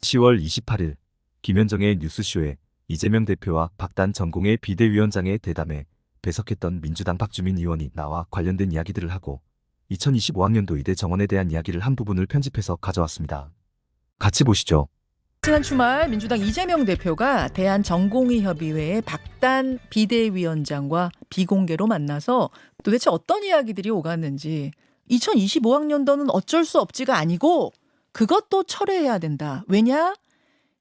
10월 28일 김현정의 뉴스쇼에 이재명 대표와 박단 전공의 비대위원장의 대담에 배석했던 민주당 박주민 의원이 나와 관련된 이야기들을 하고 2025학년도 의대 정원에 대한 이야기를 한 부분을 편집해서 가져왔습니다. 같이 보시죠. 지난 주말 민주당 이재명 대표가 대한전공의협의회의 박단 비대위원장과 비공개로 만나서 도대체 어떤 이야기들이 오갔는지 2025학년도는 어쩔 수 없지가 아니고 그것도 철회해야 된다. 왜냐?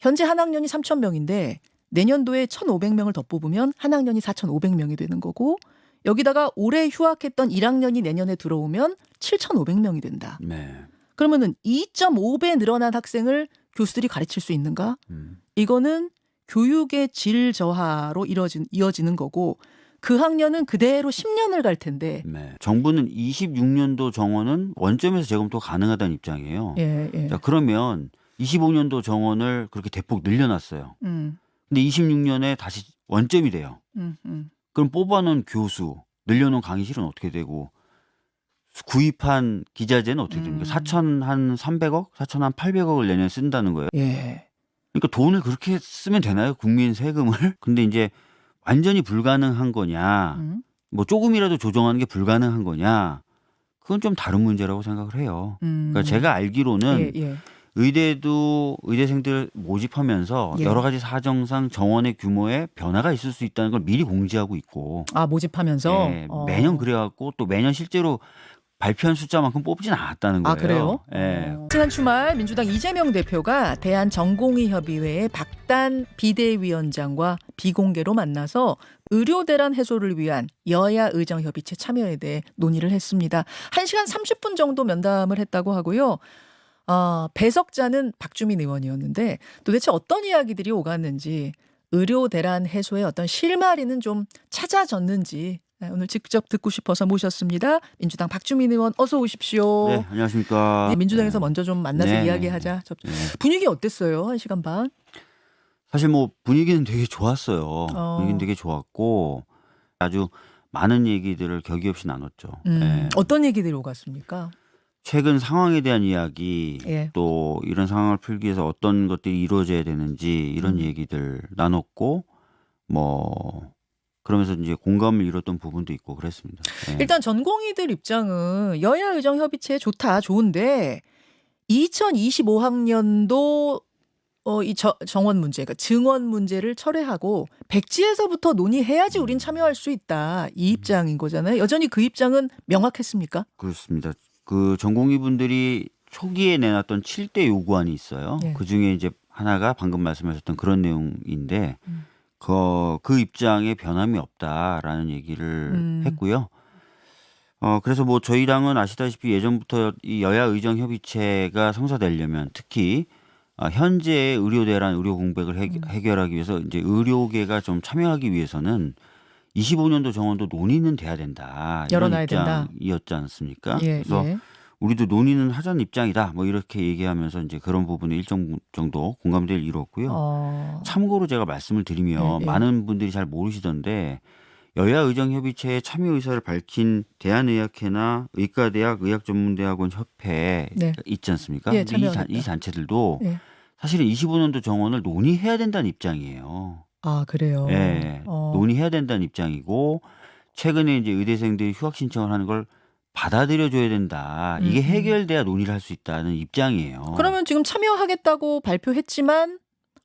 현재 한 학년이 3,000명인데 내년도에 1,500명을 더 뽑으면 한 학년이 4,500명이 되는 거고 여기다가 올해 휴학했던 1학년이 내년에 들어오면 7,500명이 된다. 네. 그러면은 2.5배 늘어난 학생을 교수들이 가르칠 수 있는가? 이거는 교육의 질 저하로 이어지는 거고 그 학년은 그대로 10년을 갈 텐데. 네. 정부는 26년도 정원은 원점에서 재검토 가능하다는 입장이에요. 예. 자, 그러면 25년도 정원을 그렇게 대폭 늘려놨어요. 음. 근데 26년에 다시 원점이 돼요. 그럼 뽑아놓은 교수, 늘려놓은 강의실은 어떻게 되고 구입한 기자재는 어떻게 됩니까? 4,300억? 4,800억을 내년에 쓴다는 거예요. 예. 그러니까 돈을 그렇게 쓰면 되나요? 국민 세금을? 근데 이제 완전히 불가능한 거냐, 뭐 조금이라도 조정하는 게 불가능한 거냐, 그건 좀 다른 문제라고 생각을 해요. 그러니까 제가 알기로는 예. 의대도 의대생들 모집하면서 예. 여러 가지 사정상 정원의 규모에 변화가 있을 수 있다는 걸 미리 공지하고 있고, 아, 모집하면서? 예, 매년 그래갖고 또 매년 실제로 발표한 숫자만큼 뽑진 않았다는 거예요. 아, 그래요? 예. 지난 주말 민주당 이재명 대표가 대한전공의협의회의 박단 비대위원장과 비공개로 만나서 의료대란 해소를 위한 여야 의정협의체 참여에 대해 논의를 했습니다. 1시간 30분 정도 면담을 했다고 하고요. 배석자는 박주민 의원이었는데 도대체 어떤 이야기들이 오갔는지 의료대란 해소의 어떤 실마리는 좀 찾아졌는지 오늘 직접 듣고 싶어서 모셨습니다. 민주당 박주민 의원 어서 오십시오. 네, 안녕하십니까. 네, 민주당에서 먼저 좀 만나서 네. 이야기하자. 네. 분위기 어땠어요? 1시간 반? 사실 뭐 분위기는 되게 좋았어요. 분위기는 되게 좋았고 아주 많은 얘기들을 격이 없이 나눴죠. 예. 어떤 얘기들이 오갔습니까? 최근 상황에 대한 이야기, 예. 또 이런 상황을 풀기 위해서 어떤 것들이 이루어져야 되는지 이런 얘기들 나눴고, 뭐 그러면서 이제 공감을 이뤘던 부분도 있고 그랬습니다. 예. 일단 전공의들 입장은 여야 의정 협의체 좋다, 좋은데 2025학년도 이 정원 문제, 그러니까 증원 문제를 철회하고 백지에서부터 논의해야지 우린 참여할 수 있다. 이 입장인 거잖아요. 여전히 그 입장은 명확했습니까? 그렇습니다. 그 전공의분들이 초기에 내놨던 7대 요구안이 있어요. 예. 그 중에 이제 하나가 방금 말씀하셨던 그런 내용인데 그 입장에 변함이 없다라는 얘기를 했고요. 그래서 뭐 저희 당은 아시다시피 예전부터 이 여야 의정 협의체가 성사되려면 특히 현재의 의료 대란, 의료 공백을 해결하기 위해서 이제 의료계가 좀 참여하기 위해서는 25년도 정원도 논의는 돼야 된다. 이런 열어놔야 된다. 입장이었지 않습니까? 예, 그래서 예. 우리도 논의는 하자는 입장이다. 뭐 이렇게 얘기하면서 이제 그런 부분에 일정 정도 공감대를 이뤘고요. 참고로 제가 말씀을 드리면 예. 많은 분들이 잘 모르시던데 여야 의정협의체에 참여 의사를 밝힌 대한의학회나 의과대학, 의학전문대학원 협회 네. 있지 않습니까? 예, 근데 참여하겠다. 이 단체들도 예. 사실은 25년도 정원을 논의해야 된다는 입장이에요. 아, 그래요. 예, 논의해야 된다는 입장이고 최근에 이제 의대생들이 휴학 신청을 하는 걸 받아들여줘야 된다. 이게 해결돼야 논의를 할 수 있다는 입장이에요. 그러면 지금 참여하겠다고 발표했지만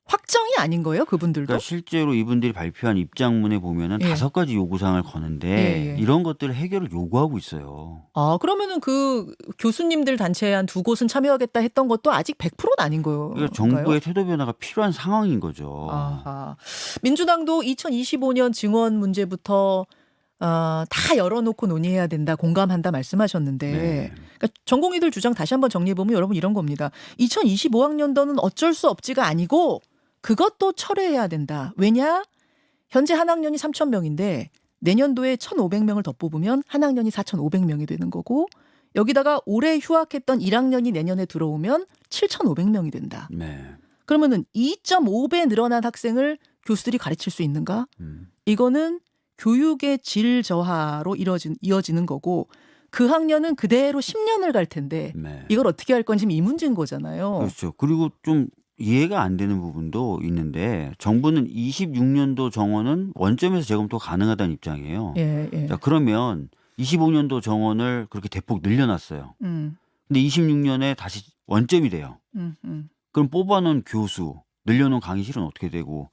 확정이 아닌 거예요, 그분들도? 그러니까 실제로 이분들이 발표한 입장문에 보면은 예. 5가지 요구사항을 거는데 예. 이런 것들을 해결을 요구하고 있어요. 아, 그러면은 그 교수님들 단체 한 두 곳은 참여하겠다 했던 것도 아직 100%는 아닌 거예요. 그러니까 정부의 태도 변화가 필요한 상황인 거죠. 아하. 민주당도 2025년 증원 문제부터 다 열어놓고 논의해야 된다, 공감한다 말씀하셨는데 네. 그러니까 전공의들 주장 다시 한번 정리해보면 여러분 이런 겁니다. 2025학년도는 어쩔 수 없지가 아니고 그것도 철회해야 된다. 왜냐? 현재 한 학년이 3,000명인데 내년도에 1,500명을 더 뽑으면 한 학년이 4,500명이 되는 거고 여기다가 올해 휴학했던 1학년이 내년에 들어오면 7,500명이 된다. 네. 그러면은 2.5배 늘어난 학생을 교수들이 가르칠 수 있는가? 이거는 교육의 질 저하로 이어지는 거고 그 학년은 그대로 10년을 갈 텐데 네. 이걸 어떻게 할 건지 이 문제인 거잖아요. 그렇죠. 그리고 좀 이해가 안 되는 부분도 있는데 정부는 26년도 정원은 원점에서 재검토 가능하다는 입장이에요. 예, 예. 자, 그러면 25년도 정원을 그렇게 대폭 늘려놨어요. 음, 근데 26년에 다시 원점이 돼요. 음. 그럼 뽑아놓은 교수, 늘려놓은 강의실은 어떻게 되고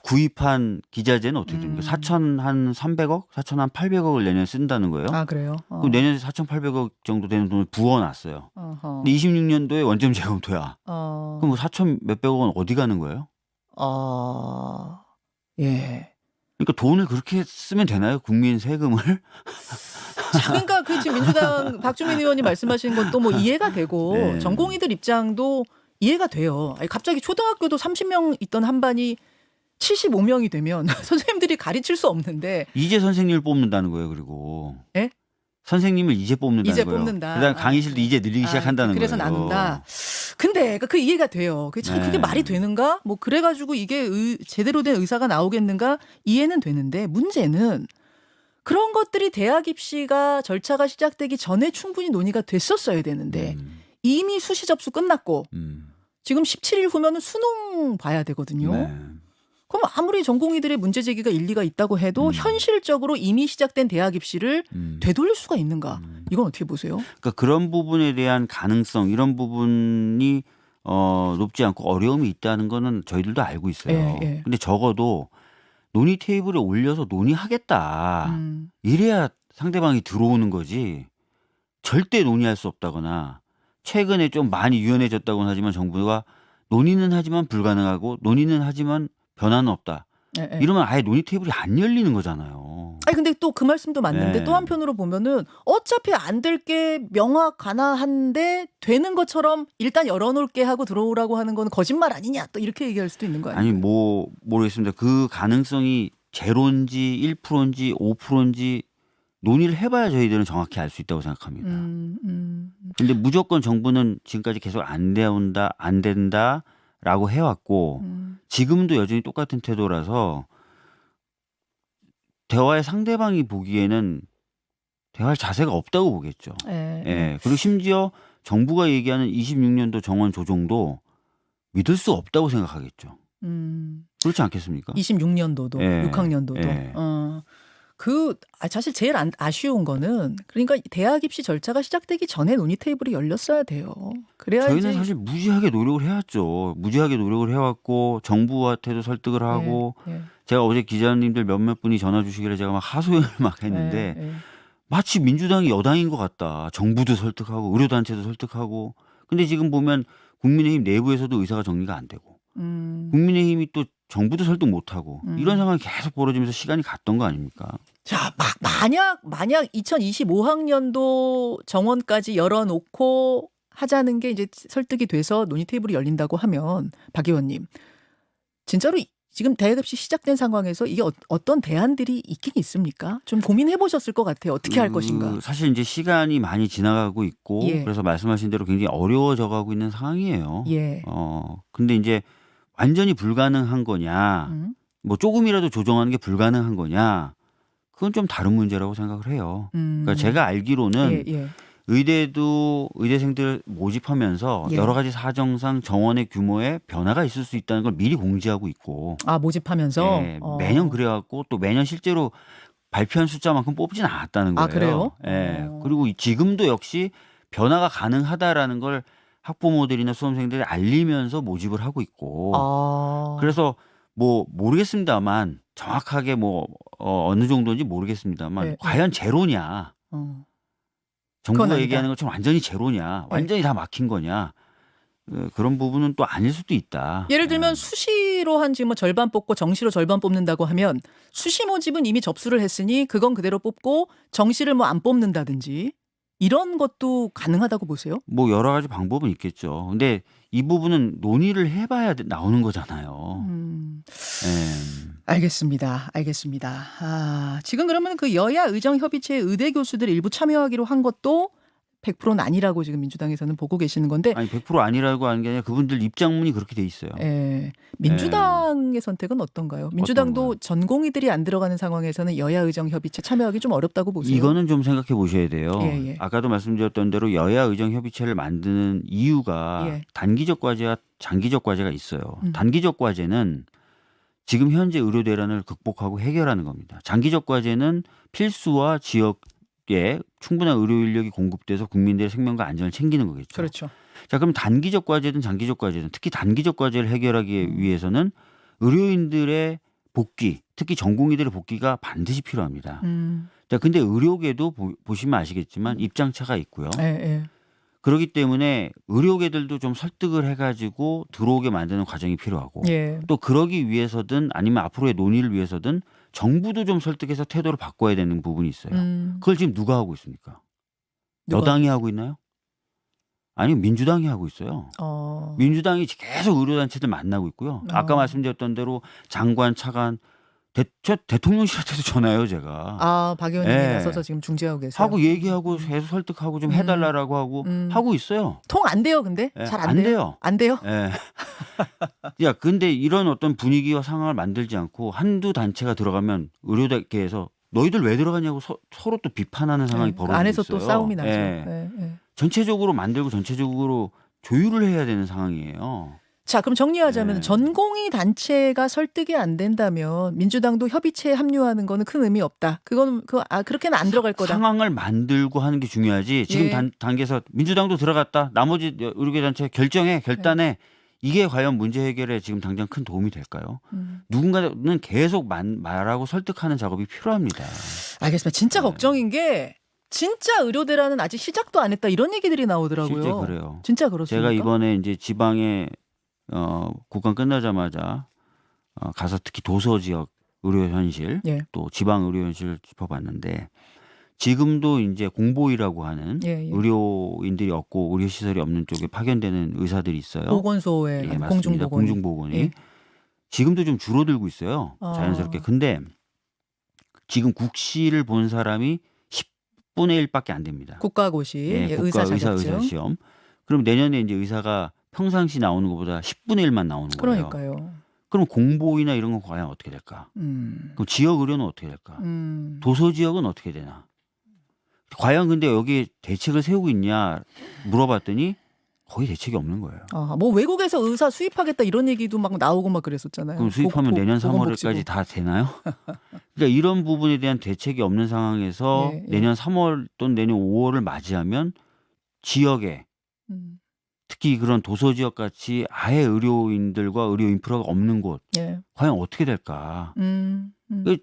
구입한 기자재는 어떻게 됩니까? 4,300억? 4,800억을 내년에 쓴다는 거예요. 아, 그래요? 그럼 내년에 4,800억 정도 되는 돈을 부어놨어요. 어허. 근데 26년도에 원점 재검토야. 어. 그럼 4천 몇백억 원 어디 가는 거예요? 예. 그러니까 돈을 그렇게 쓰면 되나요? 국민 세금을? 자, 그러니까 그 지금 민주당 박주민 의원이 말씀하시는 것도 뭐 이해가 되고 네. 전공의들 입장도 이해가 돼요. 아니, 갑자기 초등학교도 30명 있던 한반이 75명이 되면 선생님들이 가르칠 수 없는데 이제 선생님을 뽑는다는 거예요. 그리고 예? 선생님을 이제 뽑는다는 이제 거예요. 뽑는다. 그다음 강의실도 이제 늘리기 시작한다는 그래서 거예요. 나눈다. 근데 그 이해가 돼요. 참 네. 그게 말이 되는가? 뭐 그래가지고 이게 제대로 된 의사가 나오겠는가? 이해는 되는데 문제는 그런 것들이 대학 입시가 절차가 시작되기 전에 충분히 논의가 됐었어야 되는데 이미 수시 접수 끝났고 지금 17일 후면은 수능 봐야 되거든요. 네. 그럼 아무리 전공의들의 문제 제기가 일리가 있다고 해도 현실적으로 이미 시작된 대학 입시를 되돌릴 수가 있는가? 이건 어떻게 보세요? 그러니까 그런 부분에 대한 가능성 이런 부분이 높지 않고 어려움이 있다는 거는 저희들도 알고 있어요. 예, 예. 근데 적어도 논의 테이블에 올려서 논의하겠다. 이래야 상대방이 들어오는 거지. 절대 논의할 수 없다거나 최근에 좀 많이 유연해졌다고는 하지만 정부가 논의는 하지만 불가능하고 논의는 하지만 변화는 없다. 예, 예. 이러면 아예 논의 테이블이 안 열리는 거잖아요. 아니 근데 또 그 말씀도 맞는데 네. 또 한편으로 보면은 어차피 안 될 게 명확하나한데 되는 것처럼 일단 열어놓을게 하고 들어오라고 하는 건 거짓말 아니냐 또 이렇게 얘기할 수도 있는 거 아니에요? 아니 뭐 모르겠습니다. 그 가능성이 제로인지 1%인지 5%인지 논의를 해봐야 저희들은 정확히 알 수 있다고 생각합니다. 근데 무조건 정부는 지금까지 계속 안 된다라고 해왔고 지금도 여전히 똑같은 태도라서 대화의 상대방이 보기에는 대화할 자세가 없다고 보겠죠. 예, 예. 그리고 심지어 정부가 얘기하는 26년도 정원 조정도 믿을 수 없다고 생각하겠죠. 그렇지 않겠습니까? 26년도도, 예, 6학년도도. 예. 사실 제일 아쉬운 거는 그러니까 대학 입시 절차가 시작되기 전에 논의 테이블이 열렸어야 돼요. 그래야지. 저희는 사실 무지하게 노력을 해왔죠. 무지하게 노력을 해왔고 정부한테도 설득을 하고 예, 예. 제가 어제 기자님들 몇몇 분이 전화 주시길래 제가 막 하소연을 막 했는데 예, 예. 마치 민주당이 여당인 것 같다. 정부도 설득하고 의료단체도 설득하고. 근데 지금 보면 국민의힘 내부에서도 의사가 정리가 안 되고 국민의힘이 또 정부도 설득 못하고 이런 상황이 계속 벌어지면서 시간이 갔던 거 아닙니까? 자, 만약 2025학년도 정원까지 열어놓고 하자는 게 이제 설득이 돼서 논의 테이블이 열린다고 하면 박 의원님 진짜로 지금 대학 입시 시작된 상황에서 이게 어떤 대안들이 있긴 있습니까? 좀 고민해 보셨을 것 같아요. 어떻게 할 것인가? 사실 이제 시간이 많이 지나가고 있고 예. 그래서 말씀하신 대로 굉장히 어려워져 가고 있는 상황이에요. 예. 근데 이제 완전히 불가능한 거냐, 뭐 조금이라도 조정하는 게 불가능한 거냐, 그건 좀 다른 문제라고 생각을 해요. 그러니까 제가 알기로는 예. 의대도 의대생들 모집하면서 예. 여러 가지 사정상 정원의 규모에 변화가 있을 수 있다는 걸 미리 공지하고 있고 모집하면서 예, 매년 그래갖고 또 매년 실제로 발표한 숫자만큼 뽑지는 않았다는 거예요. 아, 그래요? 예. 그리고 지금도 역시 변화가 가능하다라는 걸 학부모들이나 수험생들이 알리면서 모집을 하고 있고 그래서 뭐 모르겠습니다만 정확하게 뭐 어느 정도인지 모르겠습니다만 네. 과연 제로냐 정부가 아니다. 얘기하는 것처럼 완전히 제로냐 완전히 다 막힌 거냐 그런 부분은 또 아닐 수도 있다. 예를 들면 수시로 한 지금 뭐 절반 뽑고 정시로 절반 뽑는다고 하면 수시 모집은 이미 접수를 했으니 그건 그대로 뽑고 정시를 뭐 안 뽑는다든지 이런 것도 가능하다고 보세요? 뭐 여러 가지 방법은 있겠죠. 근데 이 부분은 논의를 해봐야 나오는 거잖아요. 알겠습니다. 지금 그러면 그 여야 의정협의체의 의대 교수들이 일부 참여하기로 한 것도 100%는 아니라고 지금 민주당에서는 보고 계시는 건데 아니 100% 아니라고 하는 게 아니라 그분들 입장문이 그렇게 돼 있어요. 민주당의 선택은 어떤가요? 민주당도 거요? 전공의들이 안 들어가는 상황에서는 여야 의정 협의체 참여하기 좀 어렵다고 보세요? 이거는 좀 생각해 보셔야 돼요. 예. 아까도 말씀드렸던 대로 여야 의정 협의체를 만드는 이유가 예. 단기적 과제와 장기적 과제가 있어요. 음. 단기적 과제는 지금 현재 의료 대란을 극복하고 해결하는 겁니다. 장기적 과제는 필수와 지역에 충분한 의료 인력이 공급돼서 국민들의 생명과 안전을 챙기는 거겠죠. 그렇죠. 자, 그럼 단기적 과제든 장기적 과제든 특히 단기적 과제를 해결하기 위해서는 의료인들의 복귀, 특히 전공의들의 복귀가 반드시 필요합니다. 자, 근데 의료계도 보시면 아시겠지만 입장차가 있고요. 예. 그렇기 때문에 의료계들도 좀 설득을 해가지고 들어오게 만드는 과정이 필요하고 예. 또 그러기 위해서든 아니면 앞으로의 논의를 위해서든 정부도 좀 설득해서 태도를 바꿔야 되는 부분이 있어요. 그걸 지금 누가 하고 있습니까? 누가? 여당이 하고 있나요? 아니면 민주당이 하고 있어요. 민주당이 계속 의료단체들 만나고 있고요. 아까 말씀드렸던 대로 장관, 차관, 대통령실한테도 전화해요, 제가. 박 의원님이 예. 나서서 지금 중재하고 계세요. 하고 얘기하고 계속 설득하고 좀 해달라고 하고 하고 있어요. 통 안 돼요, 근데? 예, 잘 안 안 돼요? 돼요. 안 돼요? 예. 야, 근데 이런 어떤 분위기와 상황을 만들지 않고 한두 단체가 들어가면 의료계에서 너희들 왜 들어가냐고 서로 또 비판하는 상황이 벌어지고 안에서 있어요. 또 싸움이 나죠. 예. 예. 전체적으로 만들고 전체적으로 조율을 해야 되는 상황이에요. 자, 그럼 정리하자면 네. 전공의 단체가 설득이 안 된다면 민주당도 협의체에 합류하는 거는 큰 의미 없다. 그렇게는 안 들어갈 거다. 상황을 만들고 하는 게 중요하지. 지금 예. 단계에서 민주당도 들어갔다. 나머지 의료계 단체 결단해. 이게 과연 문제 해결에 지금 당장 큰 도움이 될까요? 누군가는 계속 말하고 설득하는 작업이 필요합니다. 알겠습니다. 진짜 걱정인 게 진짜 의료대란은 아직 시작도 안 했다 이런 얘기들이 나오더라고요. 실제 그래요. 진짜 그렇습니까? 제가 이번에 이제 지방에 국감 끝나자마자 가서 특히 도서 지역 의료 현실 예. 또 지방 의료 현실을 짚어봤는데 지금도 이제 공보위라고 하는 예. 의료인들이 없고 의료 시설이 없는 쪽에 파견되는 의사들이 있어요. 보건소에 예, 맞습니다. 공중보건. 공중보건이 예. 지금도 좀 줄어들고 있어요. 자연스럽게. 근데 지금 국시를 본 사람이 10분의 1밖에 안 됩니다. 국가고시, 예, 의사 국가 자격증. 의사 시험. 그럼 내년에 이제 의사가 평상시 나오는 것보다 10분의 1만 나오는 거예요. 그러니까요. 그럼 공보위나 이런 건 과연 어떻게 될까? 그럼 지역 의료는 어떻게 될까? 도서 지역은 어떻게 되나? 과연 근데 여기에 대책을 세우고 있냐 물어봤더니 거의 대책이 없는 거예요. 뭐 외국에서 의사 수입하겠다 이런 얘기도 막 나오고 막 그랬었잖아요. 그럼 수입하면 내년 보건복지부. 3월까지 다 되나요? 그러니까 이런 부분에 대한 대책이 없는 상황에서 예. 내년 3월 또는 내년 5월을 맞이하면 지역에 특히 그런 도서 지역 같이 아예 의료인들과 의료 인프라가 없는 곳 예. 과연 어떻게 될까?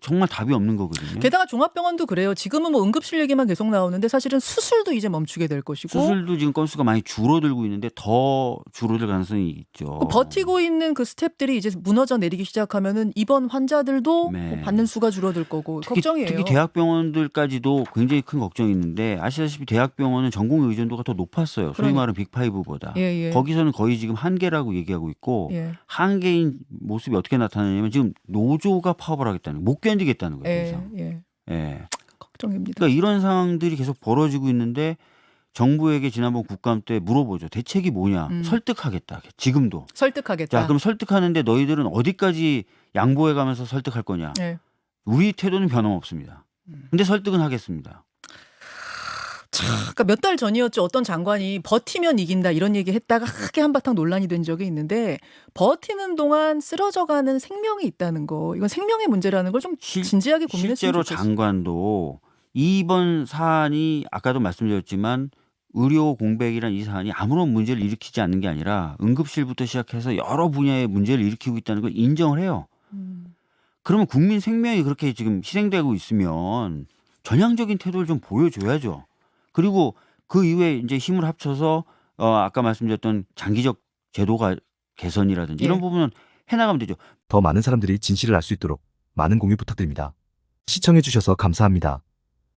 정말 답이 없는 거거든요. 게다가 종합병원도 그래요. 지금은 뭐 응급실 얘기만 계속 나오는데 사실은 수술도 이제 멈추게 될 것이고 수술도 지금 건수가 많이 줄어들고 있는데 더 줄어들 가능성이 있죠. 버티고 있는 그 스텝들이 이제 무너져 내리기 시작하면은 입원 환자들도 네. 뭐 받는 수가 줄어들 거고 걱정이에요. 특히 대학병원들까지도 굉장히 큰 걱정이 있는데 아시다시피 대학병원은 전공 의존도가 더 높았어요. 소위 말하는 빅5보다. 예. 거기서는 거의 지금 한계라고 얘기하고 있고 예. 한계인 모습이 어떻게 나타나냐면 지금 노조가 파업을 하겠다는 거예요. 못 견디겠다는 거예요. 더 이상. 예. 걱정입니다. 그러니까 이런 상황들이 계속 벌어지고 있는데 정부에게 지난번 국감 때 물어보죠. 대책이 뭐냐? 설득하겠다. 지금도. 설득하겠다. 자, 그럼 설득하는데 너희들은 어디까지 양보해 가면서 설득할 거냐? 예. 우리 태도는 변함없습니다. 근데 설득은 하겠습니다. 그러니까 몇 달 전이었죠. 어떤 장관이 버티면 이긴다 이런 얘기 했다가 크게 한바탕 논란이 된 적이 있는데 버티는 동안 쓰러져가는 생명이 있다는 거. 이건 생명의 문제라는 걸 좀 진지하게 고민했으면 실제로 좋겠어요. 장관도 이번 사안이 아까도 말씀드렸지만 의료 공백이란 이 사안이 아무런 문제를 일으키지 않는 게 아니라 응급실부터 시작해서 여러 분야의 문제를 일으키고 있다는 걸 인정을 해요. 그러면 국민 생명이 그렇게 지금 희생되고 있으면 전향적인 태도를 좀 보여줘야죠. 그리고 그 이후에 이제 힘을 합쳐서 아까 말씀드렸던 장기적 제도가 개선이라든지 이런 부분은 해나가면 되죠. 더 많은 사람들이 진실을 알 수 있도록 많은 공유 부탁드립니다. 시청해주셔서 감사합니다.